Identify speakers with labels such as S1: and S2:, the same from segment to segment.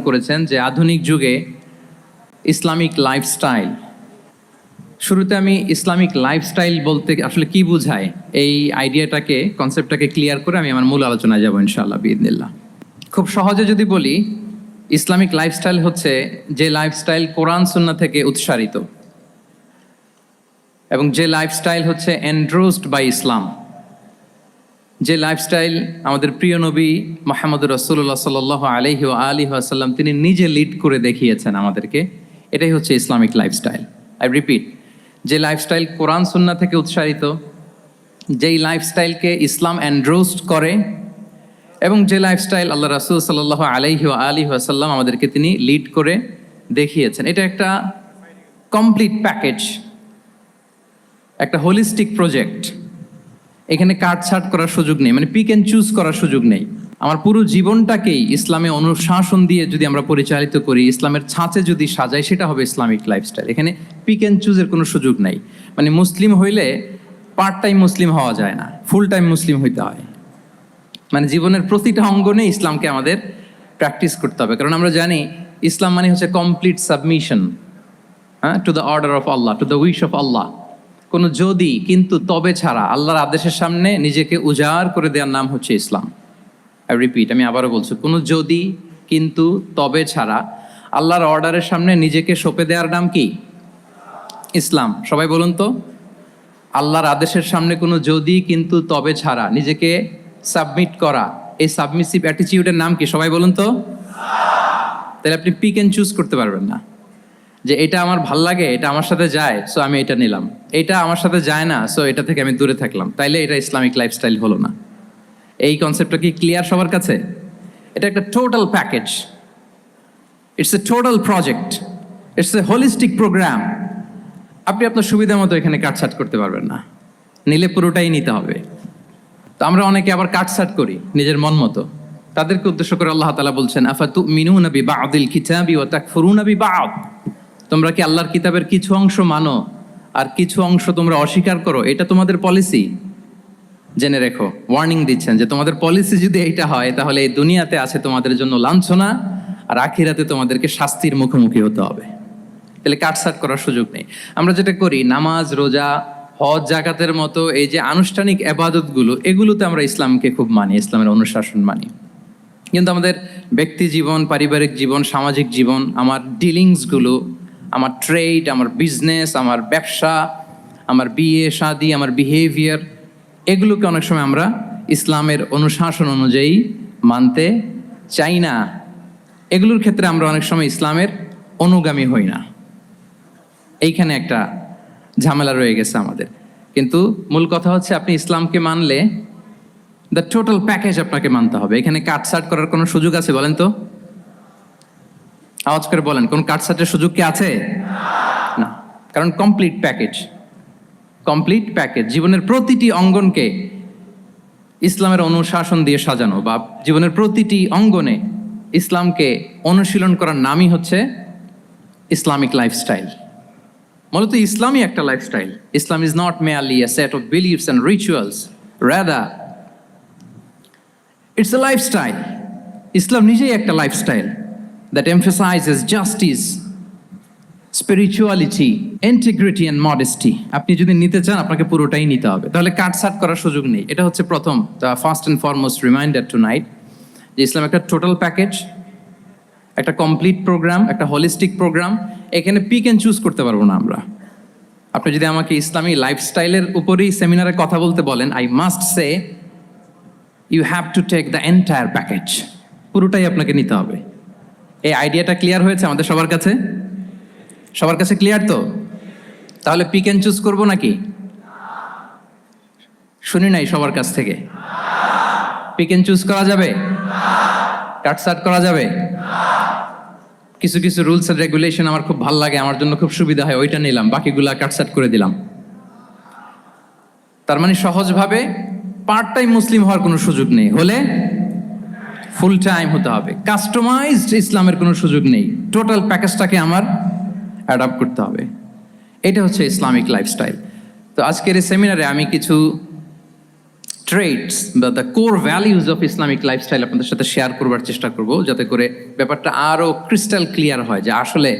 S1: করেছেন যে আধুনিক যুগে ইসলামিক লাইফস্টাইল। শুরুতে আমি ইসলামিক লাইফস্টাইল বলতে আসলে কি বোঝায় এই আইডিয়াটাকে, কনসেপ্টটাকে ক্লিয়ার করে আমি আমার মূল আলোচনায় যাব ইনশাআল্লাহ বিইذনিল্লাহ। খুব সহজে যদি বলি, ইসলামিক লাইফস্টাইল হচ্ছে যে লাইফস্টাইল কোরআন সুন্নাহ থেকে উৎসারিত এবং যে লাইফস্টাইল হচ্ছে এন্ডোর্সড বাই ইসলাম, যে লাইফস্টাইল আমাদের প্রিয় নবী মুহাম্মদুর রাসূলুল্লাহ সাল্লাল্লাহু আলাইহি ওয়া আলিহি ওয়াসাল্লাম তিনি নিজে লিড করে দেখিয়েছেন আমাদেরকে, এটাই হচ্ছে ইসলামিক লাইফস্টাইল। আই রিপিট, যে লাইফস্টাইল কোরআন সুন্নাহ থেকে উৎসারিত, যেই লাইফস্টাইলকে ইসলাম এন্ডোর্সড করে এবং যে লাইফস্টাইল আল্লাহ রাসূল সাল্লাল্লাহু আলাইহি ওয়া আলিহি ওয়াসাল্লাম আমাদেরকে তিনি লিড করে দেখিয়েছেন, এটা একটা কমপ্লিট প্যাকেজ, একটা হোলিস্টিক প্রজেক্ট। এখানে কাটছাট করার সুযোগ নেই, মানে পিক অ্যান্ড চুজ করার সুযোগ নেই। আমার পুরো জীবনটাকেই ইসলামে অনুশাসন দিয়ে যদি আমরা পরিচালিত করি, ইসলামের ছাঁচে যদি সাজাই, সেটা হবে ইসলামিক লাইফস্টাইল। এখানে পিক অ্যান্ড চুজের কোনো সুযোগ নেই। মানে মুসলিম হইলে পার্ট টাইম মুসলিম হওয়া যায় না, ফুল টাইম মুসলিম হইতে হয়। মানে জীবনের প্রতিটা অঙ্গনে ইসলামকে আমাদের প্র্যাকটিস করতে হবে, কারণ আমরা জানি ইসলাম মানে হচ্ছে complete submission to the order of আল্লাহ, টু দ্য উইশ অফ আল্লাহ। কোনো যদি কিন্তু তবে ছাড়া আল্লাহর আদেশের সামনে নিজেকে উজাড় করে দেওয়ার নাম হচ্ছে ইসলাম। আই রিপিট, আমি আবারও বলছি, কোনো যদি কিন্তু তবে ছাড়া আল্লাহর অর্ডারের সামনে নিজেকে সঁপে দেওয়ার নাম কি? ইসলাম। সবাই বলুন তো, আল্লাহর আদেশের সামনে কোনো যদি কিন্তু তবে ছাড়া নিজেকে সাবমিট করা, এই সাবমিসিভ অ্যাটিটিউডের নাম কি? সবাই বলুন তো। তাহলে আপনি পিক অ্যান্ড চুজ করতে পারবেন না যে এটা আমার ভাল লাগে, এটা আমার সাথে যায়, সো আমি এটা নিলাম, এটা আমার সাথে যায় না, সো এটা থেকে আমি দূরে থাকলাম, তাইলে এটা ইসলামিক লাইফস্টাইল হলো না। এই কনসেপ্টটা কি ক্লিয়ার সবার কাছে? এটা একটা total package, it's a total project, it's a holistic program. আপনি আপনার সুবিধা মতো এখানে কাটছাট করতে পারবেন না, নিলে পুরোটাই নিতে হবে। তো আমরা অনেকে আবার কাটছাট করি নিজের মন মতো। তাদেরকে উদ্দেশ্য করে আল্লাহ তাআলা বলছেন, আফাতুমিনুনা বিবা'দিল কিতাবি ওয়া তাকফুরুনা বিবা'দ। তোমরা কি আল্লাহর কিতাবের কিছু অংশ মানো আর কিছু অংশ তোমরা অস্বীকার করো? এটা তোমাদের পলিসি? জেনে রেখো, ওয়ার্নিং দিচ্ছেন যে তোমাদের পলিসি যদি এইটা হয়, তাহলে এই দুনিয়াতে আছে তোমাদের জন্য লাঞ্ছনা, আর আখিরাতে তোমাদেরকে শাস্তির মুখোমুখি হতে হবে। তাহলে কাটছাট করার সুযোগ নেই। আমরা যেটা করি, নামাজ, রোজা, হজ, জাকাতের মতো এই যে আনুষ্ঠানিক ইবাদতগুলো, এগুলোতে আমরা ইসলামকে খুব মানি, ইসলামের অনুশাসন মানি। কিন্তু আমাদের ব্যক্তি জীবন, পারিবারিক জীবন, সামাজিক জীবন, আমার ডিলিংসগুলো, আমার ট্রেড, আমার বিজনেস, আমার ব্যবসা, আমার বিয়ে শাদী, আমার বিহেভিয়ার, এগুলোকে অনেক সময় আমরা ইসলামের অনুশাসন অনুযায়ী মানতে চাই না। এগুলোর ক্ষেত্রে আমরা অনেক সময় ইসলামের অনুগামী হই না। এইখানে একটা ঝামেলা রয়ে গেছে আমাদের। কিন্তু মূল কথা হচ্ছে, আপনি ইসলামকে মানলে দ্য টোটাল প্যাকেজ আপনাকে মানতে হবে। এখানে কাটছাট করার কোনো সুযোগ আছে বলেন তো? আওয়াজ করে বলেন, কোন কাটছাটের সুযোগ কি আছে? না, কারণ কমপ্লিট প্যাকেজ, কমপ্লিট প্যাকেজ। জীবনের প্রতিটি অঙ্গনকে ইসলামের অনুশাসন দিয়ে সাজানো, বা জীবনের প্রতিটি অঙ্গনে ইসলামকে অনুশীলন করার নামই হচ্ছে ইসলামিক লাইফস্টাইল। মূলত ইসলামই একটা lifestyle. Islam is not merely a set of beliefs and rituals, rather it's a lifestyle. ইসলাম নিজেই একটা lifestyle that emphasizes justice, spirituality, integrity and modesty. আপনি যদি নিতে চান, আপনাকে পুরোটাই নিতে হবে, তাহলে কাটছাট করার সুযোগ নেই। এটা হচ্ছে প্রথম, the first and foremost reminder tonight, যে ইসলাম একটা টোটাল প্যাকেজ, একটা কমপ্লিট প্রোগ্রাম, একটা হোলিস্টিক প্রোগ্রাম। এখানে পিক অ্যান্ড চুজ করতে পারবো না আমরা। আপনি যদি আমাকে ইসলামী লাইফস্টাইলের উপরেই সেমিনারে কথা বলতে বলেন, I must say you have to take the entire package, পুরোটাই আপনাকে নিতে হবে। এই আইডিয়াটা ক্লিয়ার হয়েছে আমাদের সবার কাছে? সবার কাছে ক্লিয়ার তো? তাহলে পিক অ্যান্ড চুজ করবো নাকি? শুনি নাই সবার কাছ থেকে। পিক অ্যান্ড চুজ করা যাবে? কাটছাট করা যাবে? কিছু কিছু রুলস এন্ড রেগুলেশন আমার খুব ভালো লাগে, আমার জন্য খুব সুবিধা হয়, ওইটা নিলাম, বাকিগুলা কাটছাট করে দিলাম। তার মানে সহজভাবে পার্ট টাইম মুসলিম হওয়ার কোনো সুযোগ নেই, হলে ফুল টাইম হতে হবে। কাস্টমাইজড ইসলামের কোনো সুযোগ নেই, টোটাল প্যাকেজটাকে আমার অ্যাডাপ্ট করতে হবে। এটা হচ্ছে ইসলামিক লাইফস্টাইল। তো আজকের এই সেমিনারে আমি কিছু ট্রেটস বা the core values of Islamic lifestyle আপনাদের সাথে শেয়ার করবার চেষ্টা করব, যাতে করে ব্যাপারটা আরও ক্রিস্টাল ক্লিয়ার হয় যে আসলে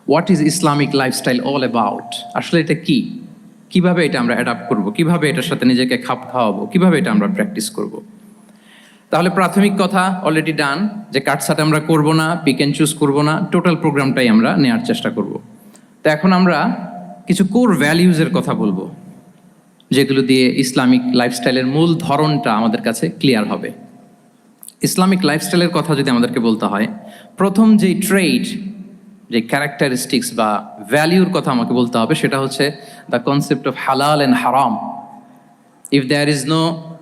S1: what is Islamic lifestyle all about. আসলে এটা কি, কিভাবে এটা আমরা অ্যাডাপ্ট করব, কিভাবে এটার সাথে নিজেকে খাপ খাওয়াবো, কিভাবে এটা আমরা প্র্যাকটিস করব। তাহলে প্রাথমিক কথা অলরেডি ডান, যে কাটছাট আমরা করব না, পিক অ্যান্ড চুজ করবো না, টোটাল প্রোগ্রামটাই আমরা নেওয়ার চেষ্টা করব। তো এখন আমরা কিছু কোর ভ্যালিউজের কথা বলবো, যেগুলো দিয়ে ইসলামিক লাইফস্টাইলের মূল ধরনটা আমাদের কাছে ক্লিয়ার হবে। ইসলামিক লাইফস্টাইলের কথা যদি আমাদেরকে বলতে হয়, প্রথম যেই ট্রেড, যে ক্যারেক্টারিস্টিক্স বা ভ্যালিউর কথা আমাকে বলতে হবে, সেটা হচ্ছে দ্য কনসেপ্ট অফ হালাল অ্যান্ড হারাম। ইফ দেয়ার ইজ নো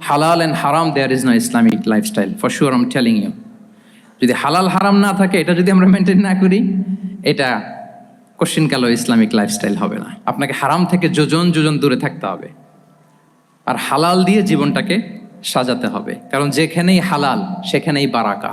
S1: হালাল অ্যান্ড হারাম, there is no Islamic lifestyle, for sure I am telling you. যদি হালাল হারাম না থাকে, এটা যদি আমরা মেনটেন না করি, এটা কোশ্চিন কালো ইসলামিক লাইফস্টাইল হবে না। আপনাকে হারাম থেকে যোজন যোজন দূরে থাকতে হবে, আর হালাল দিয়ে জীবনটাকে সাজাতে হবে, কারণ যেখানেই হালাল সেখানেই বারাকা।